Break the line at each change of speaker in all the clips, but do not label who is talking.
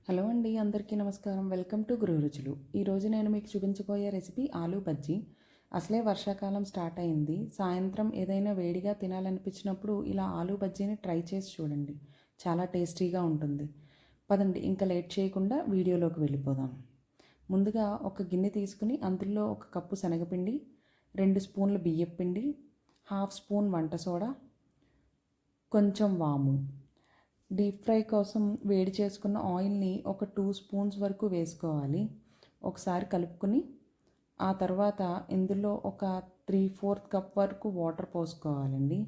Hello అండి, అందరికీ నమస్కారం. వెల్కమ్ టు గృహ రుచులు. ఈరోజు నేను మీకు చూపించబోయే రెసిపీ ఆలూ బజ్జీ. అసలే వర్షాకాలం స్టార్ట్ అయింది. సాయంత్రం ఏదైనా వేడిగా తినాలనిపించినప్పుడు ఇలా ఆలూ బజ్జీని ట్రై చేసి చూడండి. చాలా టేస్టీగా ఉంటుంది. పదండి, ఇంకా లేట్ చేయకుండా వీడియోలోకి వెళ్ళిపోదాం. ముందుగా ఒక గిన్నె తీసుకుని అందులో ఒక కప్పు శనగపిండి, 2 స్పూన్ల బియ్యపు పిండి, హాఫ్ స్పూన్ వంట సోడా, కొంచెం వాము. డీప్ ఫ్రై కోసం వేడి చేసుకున్న ఆయిల్ని ఒక 2 స్పూన్స్ వరకు వేసుకోవాలి. ఒకసారి కలుపుకొని ఆ తర్వాత ఇందులో ఒక 3/4 కప్ వరకు వాటర్ పోసుకోవాలండి.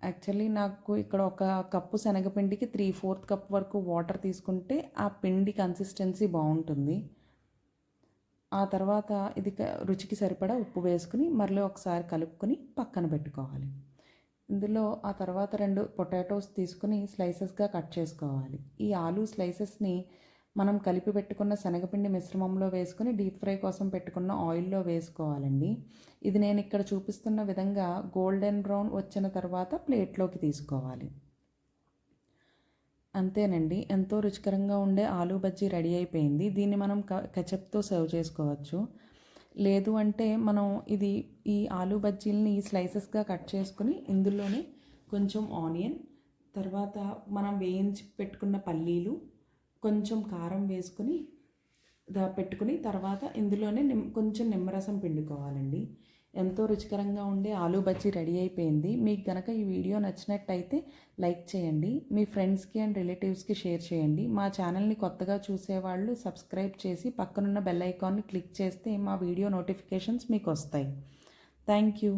యాక్చువల్లీ నాకు ఇక్కడ ఒక కప్పు శనగపిండికి 3/4 కప్ వరకు వాటర్ తీసుకుంటే ఆ పిండి కన్సిస్టెన్సీ బాగుంటుంది. ఆ తర్వాత ఇది రుచికి సరిపడా ఉప్పు వేసుకుని మళ్ళీ ఒకసారి కలుపుకొని పక్కన పెట్టుకోవాలి. ఇందులో ఆ తర్వాత 2 పొటాటోస్ తీసుకుని స్లైసెస్గా కట్ చేసుకోవాలి. ఈ ఆలూ స్లైసెస్ని మనం కలిపి పెట్టుకున్న శనగపిండి మిశ్రమంలో వేసుకుని డీప్ ఫ్రై కోసం పెట్టుకున్న ఆయిల్లో వేసుకోవాలండి. ఇది నేను ఇక్కడ చూపిస్తున్న విధంగా గోల్డెన్ బ్రౌన్ వచ్చిన తర్వాత ప్లేట్లోకి తీసుకోవాలి. అంతేనండి, ఎంతో రుచికరంగా ఉండే ఆలూ బజ్జీ రెడీ అయిపోయింది. దీన్ని మనం కెచప్తో సర్వ్ చేసుకోవచ్చు. లేదు అంటే మనం ఈ ఆలూ బజ్జీలని స్లైసెస్గా కట్ చేసుకుని ఇందులోనే కొంచెం ఆనియన్, తర్వాత మనం వేయించి పెట్టుకున్న పల్లీలు, కొంచెం కారం వేసుకుని పెట్టుకుని తర్వాత ఇందులోనే కొంచెం నిమ్మరసం పిండుకోవాలండి. ఎంతో రుచికరంగా ఉండే ఆలూ బజ్జీ రెడీ అయిపోయింది. మీకు గనక ఈ వీడియో నచ్చినట్టయితే లైక్ చేయండి, మీ ఫ్రెండ్స్కి అండ్ రిలేటివ్స్కి షేర్ చేయండి. మా ఛానల్ని కొత్తగా చూసేవాళ్ళు సబ్స్క్రైబ్ చేసి పక్కనున్న బెల్ ఐకాన్ని క్లిక్ చేస్తే మా వీడియో నోటిఫికేషన్స్ మీకు వస్తాయి. Thank you.